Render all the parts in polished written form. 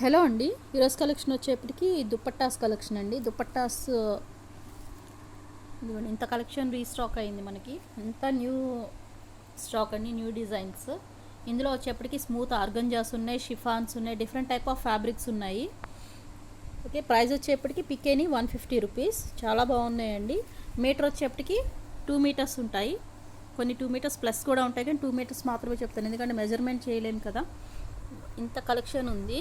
Hello అండి, ఈరోజు collection వచ్చేప్పటికి దుపట్టాస్ కలెక్షన్ అండి. దుపట్టాస్ ఇదిగోండి, ఇంత కలెక్షన్ రీస్టాక్ అయింది మనకి. ఇంత న్యూ స్టాక్ అండి, న్యూ డిజైన్స్. ఇందులో వచ్చేప్పటికి స్మూత్ ఆర్గంజాస్ ఉన్నాయి, షిఫాన్స్ ఉన్నాయి, డిఫరెంట్ టైప్ ఆఫ్ ఫ్యాబ్రిక్స్ ఉన్నాయి. ఓకే, ప్రైస్ వచ్చేప్పటికి పికేని 150 రూపీస్. చాలా బాగున్నాయండి. మీటర్ వచ్చేప్పటికి 2 మీటర్స్ ఉంటాయి, కొన్ని 2 మీటర్స్ ప్లస్ కూడా ఉంటాయి, కానీ 2 మీటర్స్ మాత్రమే చెప్తాను ఎందుకంటే మెజర్మెంట్ చేయలేము కదా. ఇంత కలెక్షన్ ఉంది.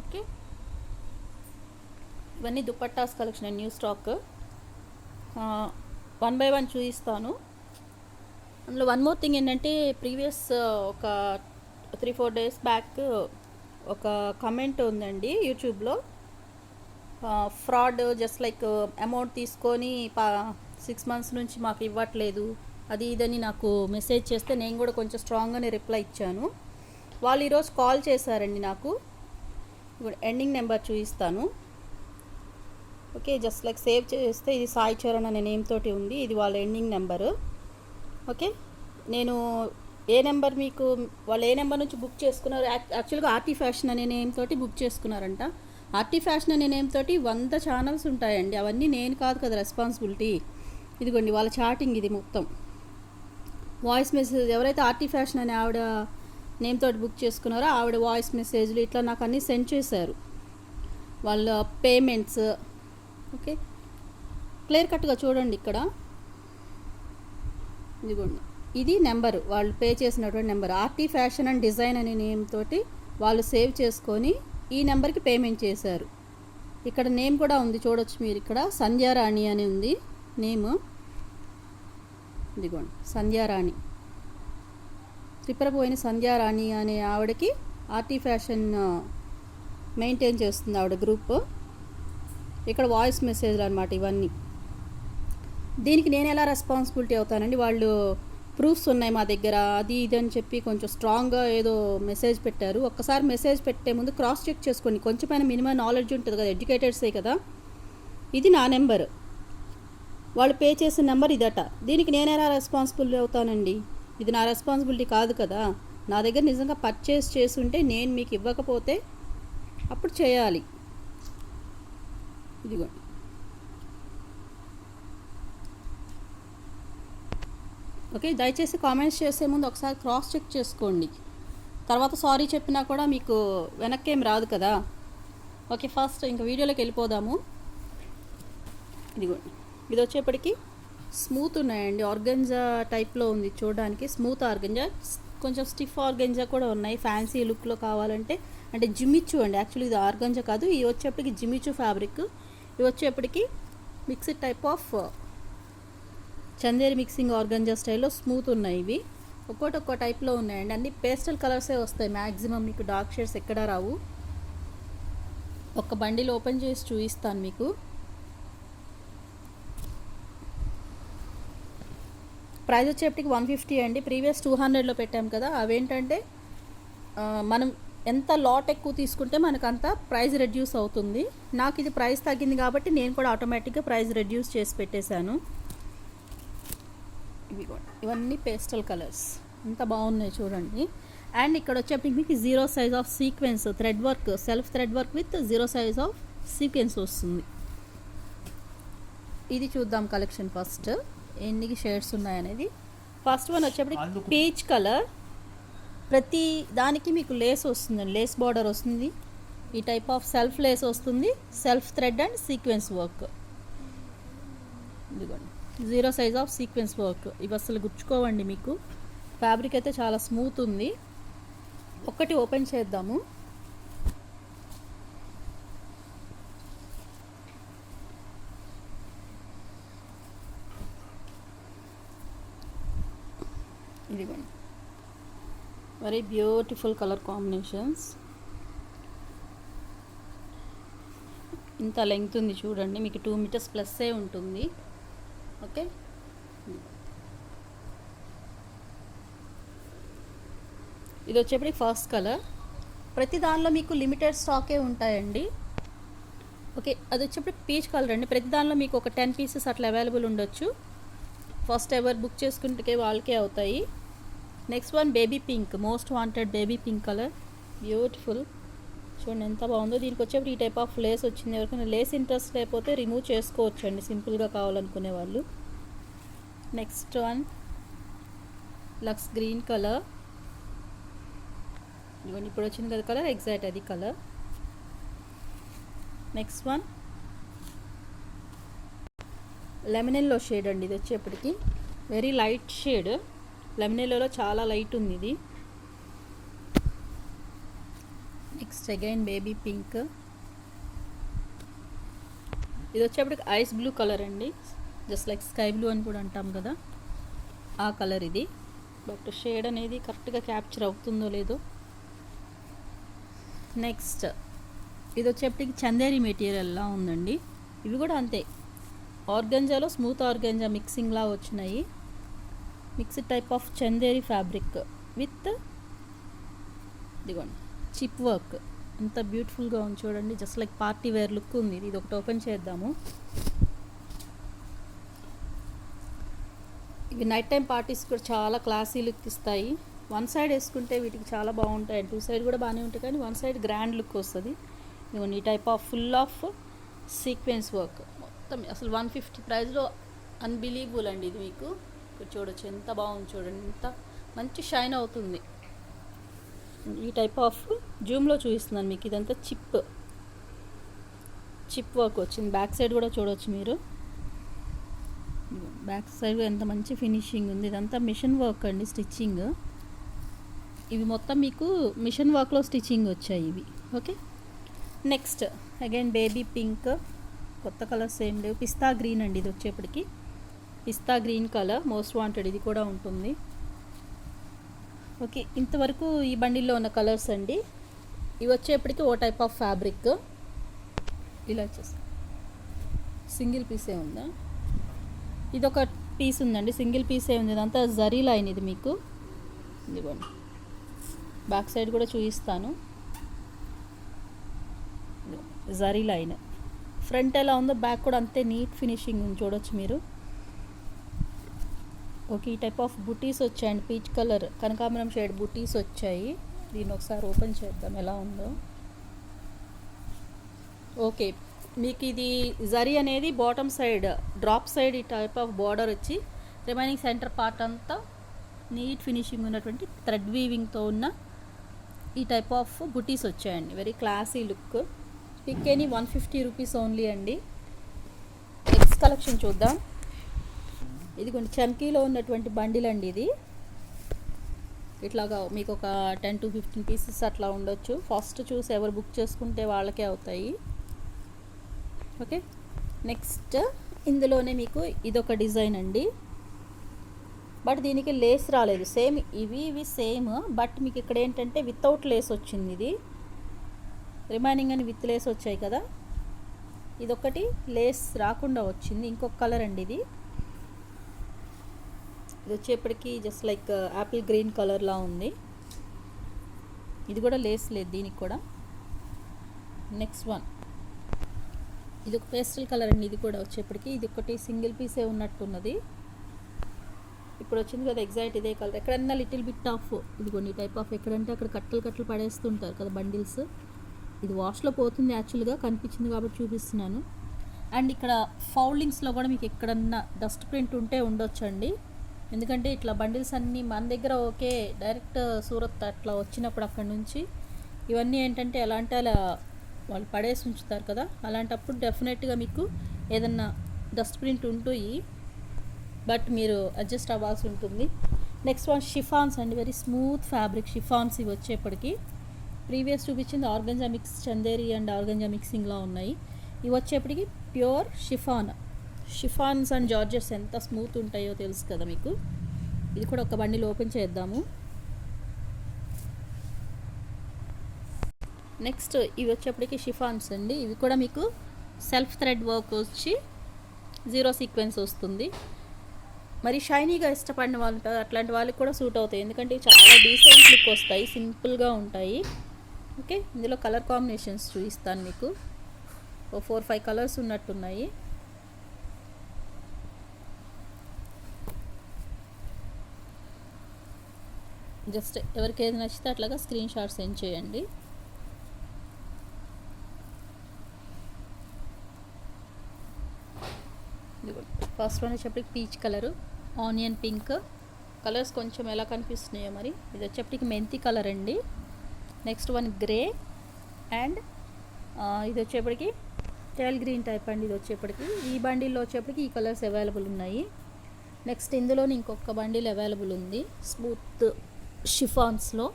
ఓకే, ఇవన్నీ dupattas collection new stock. 1 by 1 చూపిస్తాను. అందులో వన్ మోర్ థింగ్ ఏంటంటే, ప్రీవియస్ ఒక 3-4 డేస్ బ్యాక్ ఒక కమెంట్ ఉందండి యూట్యూబ్లో. ఫ్రాడ్, జస్ట్ లైక్ అమౌంట్ తీసుకొని 6 మంత్స్ నుంచి మాకు ఇవ్వట్లేదు అది ఇదని నాకు మెసేజ్ చేస్తే నేను కూడా కొంచెం స్ట్రాంగ్గానే రిప్లై ఇచ్చాను. వాళ్ళు ఈరోజు కాల్ చేశారండి నాకు. ఎండింగ్ నెంబర్ చూపిస్తాను. ఓకే, జస్ట్ లైక్ సేవ్ చేస్తే ఇది సాయి చరణ్ అనే నేమ్ తోటి ఉంది. ఇది వాళ్ళ ఎండింగ్ నెంబరు. ఓకే, నేను ఏ నెంబర్ మీకు వాళ్ళు ఏ నెంబర్ నుంచి బుక్ చేసుకున్నారు, యాక్చువల్గా ఆర్టీ ఫ్యాషన్ అనే నేమ్ తోటి బుక్ చేసుకున్నారంట. ఆర్టీ ఫ్యాషన్ అనే నేమ్ తోటి 100 ఛానల్స్ ఉంటాయండి. అవన్నీ నేను కాదు కదా రెస్పాన్సిబిలిటీ. ఇదిగోండి వాళ్ళ చాటింగ్, ఇది మొత్తం వాయిస్ మెసేజ్. ఎవరైతే ఆర్టీ ఫ్యాషన్ అనే ఆవిడ నేమ్ తోటి బుక్ చేసుకున్నారో ఆవిడ వాయిస్ మెసేజ్లు ఇట్లా నాకు అన్నీ సెండ్ చేశారు. వాళ్ళ పేమెంట్స్. ఓకే, క్లియర్ కట్గా చూడండి ఇక్కడ. ఇదిగోండి, ఇది నెంబరు, వాళ్ళు పే చేసినటువంటి number. RT fashion and design అనే నేమ్ తోటి వాళ్ళు సేవ్ చేసుకొని ఈ నెంబర్కి పేమెంట్ చేశారు. ఇక్కడ నేమ్ కూడా ఉంది, చూడొచ్చు మీరు. ఇక్కడ సంధ్యారాణి అని ఉంది నేమ్. ఇదిగోండి, సంధ్యారాణి, త్రిపురపోయిన సంధ్యారాణి అనే ఆవిడకి ఆర్టీ ఫ్యాషన్ మెయింటైన్ చేస్తుంది ఆవిడ గ్రూప్. ఇక్కడ వాయిస్ మెసేజ్లు అనమాట ఇవన్నీ. దీనికి నేను ఎలా రెస్పాన్సిబిలిటీ అవుతానండి? వాళ్ళు ప్రూఫ్స్ ఉన్నాయి మా దగ్గర, అది ఇది అని చెప్పి కొంచెం స్ట్రాంగ్గా ఏదో మెసేజ్ పెట్టారు. ఒక్కసారి మెసేజ్ పెట్టే ముందు క్రాస్ చెక్ చేసుకోండి. కొంచెమైనా మినిమం నాలెడ్జ్ ఉంటుంది కదా, ఎడ్యుకేటెడ్సే కదా. ఇది నా నెంబర్, వాళ్ళు పే చేసిన నెంబర్ ఇదట. దీనికి నేను ఎలా రెస్పాన్సిబిలిటీ అవుతానండి? ఇది నా రెస్పాన్సిబిలిటీ కాదు కదా. నా దగ్గర నిజంగా పర్చేస్ చేసి ఉంటే నేను మీకు ఇవ్వకపోతే అప్పుడు చేయాలి. ఇదిగోండి, ఓకే. దయచేసి కామెంట్స్ చేసే ముందు ఒకసారి క్రాస్ చెక్ చేసుకోండి. తర్వాత సారీ చెప్పినా కూడా మీకు వెనక్కేం రాదు కదా. ఓకే, ఫస్ట్ ఇంకా వీడియోలోకి వెళ్ళిపోదాము. ఇదిగోండి, ఇది వచ్చేప్పటికి స్మూత్ ఉన్నాయండి. ఆర్గంజా టైప్లో ఉంది చూడడానికి, స్మూత్ ఆర్గంజా. కొంచెం స్టిఫ్ ఆర్గంజా కూడా ఉన్నాయి, ఫ్యాన్సీ లుక్లో కావాలంటే. అంటే జిమిచ్చు అండి, యాక్చువల్లీ ఇది ఆర్గంజా కాదు. ఇది వచ్చేప్పటికి జిమిచ్చు ఫ్యాబ్రిక్. ఇవి వచ్చేప్పటికి mixed type of Chanderi mixing organza స్టైల్లో స్మూత్ ఉన్నాయి. ఇవి ఒక్కో టైప్లో ఉన్నాయండి. అన్ని పేస్టల్ కలర్సే వస్తాయి మ్యాక్సిమం, మీకు డార్క్ షేడ్స్ ఎక్కడా రావు. ఒక బండిల్ ఓపెన్ చేసి చూపిస్తాను మీకు. ప్రైస్ వచ్చేప్పటికి 150 అండి. ప్రీవియస్ 200లో పెట్టాం కదా. అవేంటంటే మనం ఎంత లాట్ ఎక్కువ తీసుకుంటే మనకు అంత ప్రైస్ రెడ్యూస్ అవుతుంది. నాకు ఇది ప్రైస్ తగ్గింది కాబట్టి నేను కూడా ఆటోమేటిక్గా ప్రైస్ రెడ్యూస్ చేసి పెట్టేశాను. ఇవన్నీ పేస్టల్ కలర్స్, ఎంత బాగున్నాయి చూడండి. అండ్ ఇక్కడ వచ్చేప్పటికి మీకు 0 size of sequence thread work, self thread work with 0 size of sequence వస్తుంది. ఇది చూద్దాం కలెక్షన్ ఫస్ట్, ఎన్ని షేడ్స్ ఉన్నాయనేది. ఫస్ట్ వన్ వచ్చేప్పటికి పీచ్ కలర్. ప్రతి దానికి మీకు లేస్ వస్తుందండి, లేస్ బార్డర్ వస్తుంది. ఈ టైప్ ఆఫ్ సెల్ఫ్ లేస్ వస్తుంది, self thread and sequence work. ఇదిగోండి, 0 సైజ్ ఆఫ్ సీక్వెన్స్ వర్క్. ఇవి అసలు గుచ్చుకోవండి మీకు. ఫ్యాబ్రిక్ అయితే చాలా స్మూత్ ఉంది. ఒక్కటి ఓపెన్ చేద్దాము. ఇదిగోండి, వెరీ బ్యూటిఫుల్ కలర్ కాంబినేషన్స్. ఇంత లెంగ్త్ ఉంది చూడండి, మీకు 2 మీటర్స్ ప్లస్సే ఉంటుంది. ఓకే, ఇది వచ్చేప్పటికి ఫస్ట్ కలర్. ప్రతి దానిలో మీకు లిమిటెడ్ స్టాకే ఉంటాయండి. ఓకే, అది వచ్చేప్పటికి పీచ్ కలర్ అండి. ప్రతి దానిలో మీకు ఒక 10 పీసెస్ అట్లా అవైలబుల్ ఉండొచ్చు. ఫస్ట్ ఎవర్ బుక్ చేసుకుంటే వాళ్ళకే అవుతాయి. Next one baby pink, most wanted baby pink colour. Beautiful. చూడండి ఎంత బాగుందో. దీనికి వచ్చేప్పుడు ఈ టైప్ ఆఫ్ లేస్ వచ్చింది. ఎవరికైనా లేస్ ఇంట్రెస్ట్ అయిపోతే రిమూవ్ చేసుకోవచ్చు అండి, సింపుల్గా కావాలనుకునే వాళ్ళు. Next one lux green colour. ఇవన్నీ ఇప్పుడు వచ్చింది కదా కలర్, ఎగ్జాక్ట్ అది colour. Next one lemon yellow shade అండి. ఇది వచ్చేప్పటికి వెరీ లైట్ షేడ్. లెమన్ ఎల్లోలో చాలా లైట్ ఉంది ఇది. Next again baby pink. ఇది వచ్చేప్పటికి ఐస్ బ్లూ కలర్ అండి, జస్ట్ లైక్ స్కై బ్లూ అని కూడా అంటాం కదా, ఆ కలర్ ఇది. బట్ షేడ్ అనేది కరెక్ట్గా క్యాప్చర్ అవుతుందో లేదో. నెక్స్ట్ ఇది వచ్చేప్పటికి చందేరి మెటీరియల్లా ఉందండి. ఇవి కూడా అంతే, ఆర్గంజాలో స్మూత్ ఆర్గంజా మిక్సింగ్లా వచ్చినాయి. Mixed type of Chanderi fabric with ఇదిగోండి చిప్ వర్క్. ఎంత బ్యూటిఫుల్గా ఉంది చూడండి, just like party wear look ఉంది. ఇది ఒకటి ఓపెన్ చేద్దాము. ఇవి నైట్ టైం పార్టీస్ కూడా చాలా క్లాసీ లుక్ ఇస్తాయి. వన్ సైడ్ వేసుకుంటే వీటికి చాలా బాగుంటాయి, టూ సైడ్ కూడా బాగానే ఉంటాయి, కానీ వన్ సైడ్ గ్రాండ్ లుక్ వస్తుంది. ఇదిగోండి ఈ type of full of sequence work మొత్తం. అసలు 150 ప్రైస్లో అన్బిలీవబుల్ అండి ఇది. మీకు ఇక్కడ చూడొచ్చు ఎంత బాగుంది చూడండి, ఎంత మంచి షైన్ అవుతుంది. ఈ టైప్ ఆఫ్ జూమ్లో చూపిస్తున్నాను మీకు. ఇదంతా చిప్ వర్క్ వచ్చింది. బ్యాక్ సైడ్ కూడా చూడవచ్చు మీరు. బ్యాక్ సైడ్ ఎంత మంచి ఫినిషింగ్ ఉంది. ఇదంతా మిషన్ వర్క్ అండి, స్టిచ్చింగ్. ఇవి మొత్తం మీకు మిషన్ వర్క్లో స్టిచ్చింగ్ వచ్చాయి ఇవి. Okay, next again baby pink. కొత్త కలర్స్ ఏం లేవు. పిస్తా గ్రీన్ అండి ఇది వచ్చేప్పటికి. పిస్తా గ్రీన్ కలర్ మోస్ట్ వాంటెడ్, ఇది కూడా ఉంటుంది. ఓకే, ఇంతవరకు ఈ బండిల్లో ఉన్న కలర్స్ అండి. ఇవి వచ్చేప్పటికి ఓ టైప్ ఆఫ్ ఫ్యాబ్రిక్. ఇలా వచ్చేసి సింగిల్ పీసే ఉందా? ఇదొక పీస్ ఉందండి, సింగిల్ పీసే ఉంది. ఇదంతా జరీ లైన్ ఇది మీకు. ఇదిగోండి బ్యాక్ సైడ్ కూడా చూపిస్తాను. జరీ లైన్ ఫ్రంట్ ఎలా ఉందో బ్యాక్ కూడా అంతే నీట్ ఫినిషింగ్ ఉంది, చూడొచ్చు మీరు. ఓకే, ఈ టైప్ ఆఫ్ బుటీస్ వచ్చాయండి, పీచ్ కలర్ కనకాంబరం షేడ్ బుటీస్ వచ్చాయి. దీన్ని ఒకసారి ఓపెన్ చేద్దాం ఎలా ఉందో. ఓకే, మీకు ఇది జరీ అనేది బాటమ్ సైడ్ డ్రాప్ సైడ్ ఈ టైప్ ఆఫ్ బార్డర్ వచ్చి రిమైనింగ్ సెంటర్ పార్ట్ అంతా నీట్ ఫినిషింగ్ ఉన్నటువంటి థ్రెడ్ వీవింగ్తో ఉన్న ఈ టైప్ ఆఫ్ బుటీస్ వచ్చాయండి. Very classy look. Pick any 150 rupees only అండి. నెక్స్ట్ కలెక్షన్ చూద్దాం. ఇది కొంచెం చమ్కీలో ఉన్నటువంటి బండిల్ అండి ఇది. ఇట్లాగా మీకు ఒక 10 to 15 పీసెస్ అట్లా ఉండొచ్చు. ఫస్ట్ చూసి ఎవరు బుక్ చేసుకుంటే వాళ్ళకే అవుతాయి. ఓకే, నెక్స్ట్ ఇందులోనే మీకు ఇదొక డిజైన్ అండి, బట్ దీనికి లేస్ రాలేదు. సేమ్ ఇవి సేమ్, బట్ మీకు ఇక్కడ ఏంటంటే వితౌట్ లేస్ వచ్చింది. ఇది రిమైనింగ్ అని విత్ లేస్ వచ్చాయి కదా, ఇదొకటి లేస్ రాకుండా వచ్చింది. ఇంకొక కలర్ అండి ఇది. ఇది వచ్చేప్పటికి జస్ట్ లైక్ యాపిల్ గ్రీన్ కలర్లా ఉంది. ఇది కూడా లేస్ లేదు దీనికి కూడా. నెక్స్ట్ వన్ ఇది ఒక పేస్టల్ కలర్ అండి. ఇది కూడా వచ్చేప్పటికి ఇది ఒకటి సింగిల్ పీసే ఉన్నట్టున్నది. ఇప్పుడు వచ్చింది కదా ఎగ్జాక్ట్ ఇదే కలర్. ఎక్కడన్నా లిటిల్ బిట్ ఆఫ్ ఇది కొన్ని టైప్ ఆఫ్ ఎక్కడంటే అక్కడ కట్టలు పడేస్తుంటారు కదా బండిల్స్. ఇది వాష్లో పోతుంది యాక్చువల్గా, కనిపించింది కాబట్టి చూపిస్తున్నాను. అండ్ ఇక్కడ ఫౌల్డింగ్స్లో కూడా మీకు ఎక్కడన్నా డస్ట్ ప్రింట్ ఉంటే ఉండొచ్చండి. ఎందుకంటే ఇట్లా బండిల్స్ అన్నీ మన దగ్గర ఓకే డైరెక్ట్ సూరత్ అట్లా వచ్చినప్పుడు అక్కడ నుంచి ఇవన్నీ ఏంటంటే ఎలా అంటే అలా వాళ్ళు పడేసి ఉంచుతారు కదా, అలాంటప్పుడు డెఫినెట్గా మీకు ఏదన్నా డస్ట్ ప్రింట్ ఉంటాయి, బట్ మీరు అడ్జస్ట్ అవ్వాల్సి ఉంటుంది. నెక్స్ట్ వన్ షిఫాన్స్ అండి, వెరీ స్మూత్ ఫ్యాబ్రిక్ షిఫాన్స్. ఇవి వచ్చేప్పటికి ప్రీవియస్ చూపించింది organza mix Chanderi and organza మిక్సింగ్లా ఉన్నాయి. ఇవి వచ్చేప్పటికి ప్యూర్ షిఫాన్స్ అండ్ జార్జెట్స్ ఎంత స్మూత్ ఉంటాయో తెలుసు కదా మీకు. ఇది కూడా ఒక బండిల్ ఓపెన్ చేద్దాము. నెక్స్ట్ ఇవి వచ్చేప్పటికి షిఫాన్స్ అండి. ఇవి కూడా మీకు సెల్ఫ్ థ్రెడ్ వర్క్ వచ్చి 0 సీక్వెన్స్ వస్తుంది. మరి షైనీగా ఇష్టపడిన వాళ్ళు అట్లాంటి వాళ్ళకి కూడా సూట్ అవుతాయి, ఎందుకంటే చాలా డీసెంట్ లుక్ వస్తాయి, సింపుల్గా ఉంటాయి. ఓకే, ఇందులో కలర్ కాంబినేషన్స్ చూపిస్తాను మీకు. 4-5 కలర్స్ ఉన్నట్టున్నాయి. జస్ట్ ఎవరికి ఏది నచ్చితే అట్లాగా స్క్రీన్ షాట్ సెండ్ చేయండి. ఫస్ట్ వన్ వచ్చేప్పటికి peach colour, onion pink colours కొంచెం ఎలా కనిపిస్తున్నాయో మరి. ఇది వచ్చేప్పటికి మెంతి కలర్ అండి. నెక్స్ట్ వన్ గ్రే అండ్ ఇది వచ్చేప్పటికి టేల్ గ్రీన్ టైప్ అండి. ఇది వచ్చేప్పటికి ఈ బండిల్లో వచ్చేప్పటికి ఈ కలర్స్ అవైలబుల్ ఉన్నాయి. నెక్స్ట్ ఇందులోని ఇంకొక బండిల్ అవైలబుల్ ఉంది స్మూత్ షిఫాన్స్లో.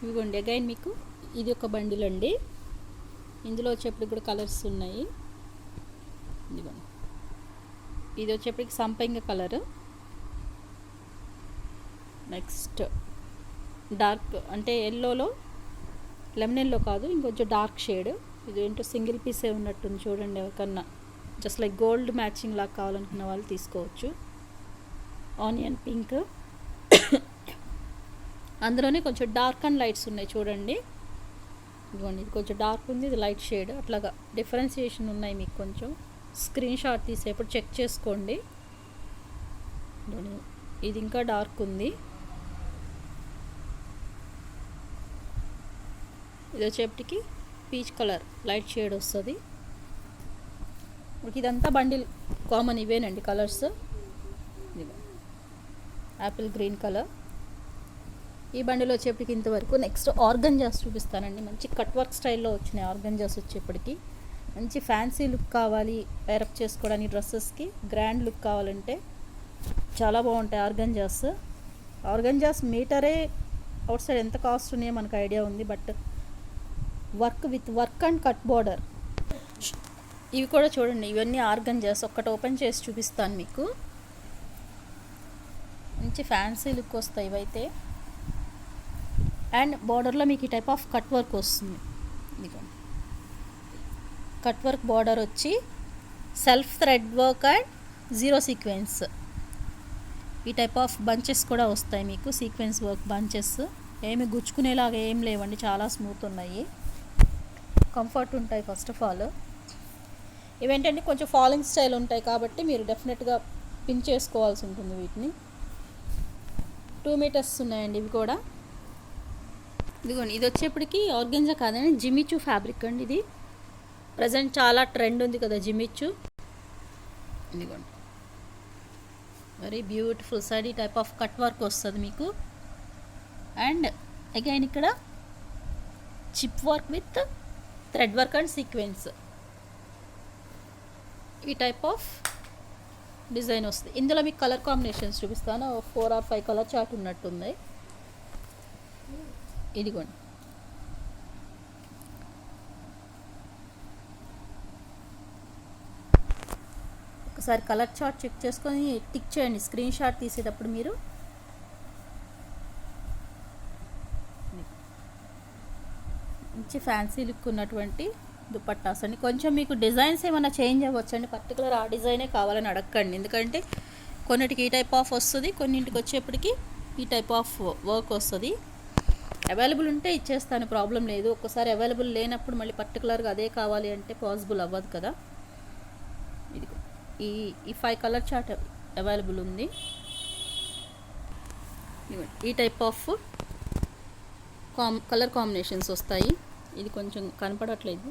ఇదిగోండి అగైన్ మీకు ఇది ఒక బండిల్ అండి. ఇందులో వచ్చేప్పటికి కూడా కలర్స్ ఉన్నాయి. ఇదిగోండి ఇది వచ్చేప్పటికి సంపంగి కలరు. నెక్స్ట్ డార్క్ అంటే ఎల్లోలో లెమన్ ఎల్లో కాదు, ఇంకొంచెం డార్క్ షేడ్. ఇది ఏంటో సింగిల్ పీసే ఉన్నట్టుంది చూడండి. ఎవరికన్నా జస్ట్ లైక్ గోల్డ్ మ్యాచింగ్ లాగా కావాలనుకున్న వాళ్ళు తీసుకోవచ్చు. ఆనియన్ పింక్ అందులోనే కొంచెం డార్క్ అండ్ లైట్స్ ఉన్నాయి చూడండి. ఇదిగోండి ఇది కొంచెం డార్క్ ఉంది, ఇది లైట్ షేడ్. అట్లాగా డిఫరెన్సియేషన్ ఉన్నాయి. మీకు కొంచెం స్క్రీన్ షాట్ తీసేప్పుడు చెక్ చేసుకోండి. ఇది ఇంకా డార్క్ ఉంది. ఇది వచ్చేప్పటికి పీచ్ కలర్ లైట్ షేడ్ వస్తుంది. ఇదంతా బండిల్ కామన్ ఇవేనండి కలర్స్. యాపిల్ గ్రీన్ కలర్ ఈ బండిలో వచ్చేప్పటికి ఇంతవరకు. నెక్స్ట్ ఆర్గంజాస్ చూపిస్తానండి. మంచి కట్ వర్క్ స్టైల్లో వచ్చినాయి ఆర్గంజాస్. వచ్చేప్పటికి మంచి ఫ్యాన్సీ లుక్ కావాలి పేరప్ చేసుకోవడానికి, డ్రెస్సెస్కి గ్రాండ్ లుక్ కావాలంటే చాలా బాగుంటాయి ఆర్గంజాస్. ఆర్గంజాస్ మీటరే అవుట్ సైడ్ ఎంత కాస్ట్ ఉన్నాయో మనకు ఐడియా ఉంది. But work with work and cut border ఇవి కూడా చూడండి. ఇవన్నీ ఆర్గంజాస్. ఒక్కటి ఓపెన్ చేసి చూపిస్తాను మీకు. మంచి ఫ్యాన్సీ లుక్ వస్తాయి ఇవైతే. అండ్ బార్డర్లో మీకు ఈ టైప్ ఆఫ్ కట్ వర్క్ వస్తుంది. ఇదిగోండి కట్ వర్క్ బార్డర్ వచ్చి self thread work and zero sequence. ఈ టైప్ ఆఫ్ బంచెస్ కూడా వస్తాయి మీకు. సీక్వెన్స్ వర్క్ బంచెస్ ఏమి గుచ్చుకునేలాగా ఏం లేవండి, చాలా స్మూత్ ఉన్నాయి, కంఫర్ట్ ఉంటాయి. ఫస్ట్ ఆఫ్ ఆల్ ఇవేంటంటే కొంచెం ఫాలింగ్ స్టైల్ ఉంటాయి కాబట్టి మీరు డెఫినెట్గా పిన్ చేసుకోవాల్సి ఉంటుంది వీటిని. 2 మీటర్స్ ఉన్నాయండి ఇవి కూడా. ఇదిగోండి ఇది వచ్చేప్పటికి ఆర్గెన్జా కాదండి, జిమిచూ ఫ్యాబ్రిక్ అండి. ఇది ప్రజెంట్ చాలా ట్రెండ్ ఉంది కదా జిమిచూ. ఇదిగోండి వెరీ బ్యూటిఫుల్ సైడ్ ఈ టైప్ ఆఫ్ కట్ వర్క్ వస్తుంది మీకు. అండ్ అగైన్ ఇక్కడ chip work with thread work and sequence ఈ టైప్ ఆఫ్ డిజైన్ వస్తుంది. ఇందులో మీకు కలర్ కాంబినేషన్స్ చూపిస్తాను. 4 or 5 కలర్ చార్ట్ ఉన్నట్టుంది. ఇదిగోండి ఒకసారి కలర్ చార్ట్ చెక్ చేసుకొని టిక్ చేయండి స్క్రీన్ షాట్ తీసేటప్పుడు మీరు. మంచి ఫ్యాన్సీ లుక్ ఉన్నటువంటి దుపట్టాస్ అండి. కొంచెం మీకు డిజైన్స్ ఏమైనా చేంజ్ అవ్వచ్చు అండి. పర్టికులర్ ఆ డిజైనే కావాలని అడగండి. ఎందుకంటే కొన్నిటికి ఈ టైప్ ఆఫ్ వస్తుంది, కొన్నింటికి వచ్చేప్పటికి ఈ టైప్ ఆఫ్ వర్క్ వస్తుంది. అవైలబుల్ ఉంటే ఇచ్చేస్తాను, ప్రాబ్లం లేదు. ఒక్కసారి అవైలబుల్ లేనప్పుడు మళ్ళీ పర్టికులర్గా అదే కావాలి అంటే పాసిబుల్ అవ్వదు కదా. ఇది ఈ 5 కలర్ చార్ట్ అవైలబుల్ ఉంది. ఈ టైప్ ఆఫ్ కలర్ కాంబినేషన్స్ వస్తాయి. ఇది కొంచెం కనపడట్లేదు,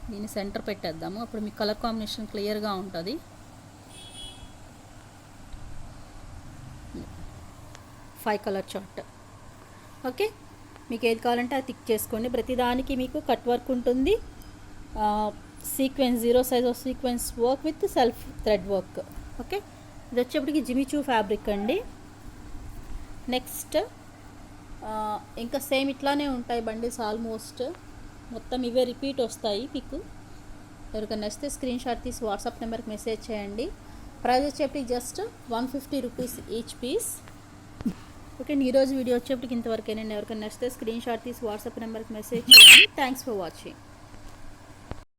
దీన్ని సెంటర్ పెట్టేద్దాము, అప్పుడు మీకు కలర్ కాంబినేషన్ క్లియర్గా ఉంటుంది. Five colour chart. ఓకే, మీకు ఏది కావాలంటే అది టిక్ చేసుకోండి. ప్రతిదానికి మీకు కట్ వర్క్ ఉంటుంది, sequence 0 size of sequence work with self thread work. Okay, ఇది వచ్చేప్పటికి జిమిచూ ఫ్యాబ్రిక్ అండి. నెక్స్ట్ ఇంకా సేమ్ ఇట్లానే ఉంటాయి బండిల్స్, ఆల్మోస్ట్ మొత్తం ఇవే రిపీట్ వస్తాయి. మీకు ఎవరికైనా వస్తే స్క్రీన్ షాట్ తీసి వాట్సాప్ నెంబర్కి మెసేజ్ చేయండి. ప్రైస్ వచ్చేప్పటికి just 150 rupees each piece. Okay, ఈరోజు వీడియో వచ్చేప్పటికి ఇంతవరకేనండి. ఎవరికైనా వస్తే స్క్రీన్ షాట్ తీసి వాట్సాప్ నెంబర్కి మెసేజ్ చేయండి. Thanks for watching.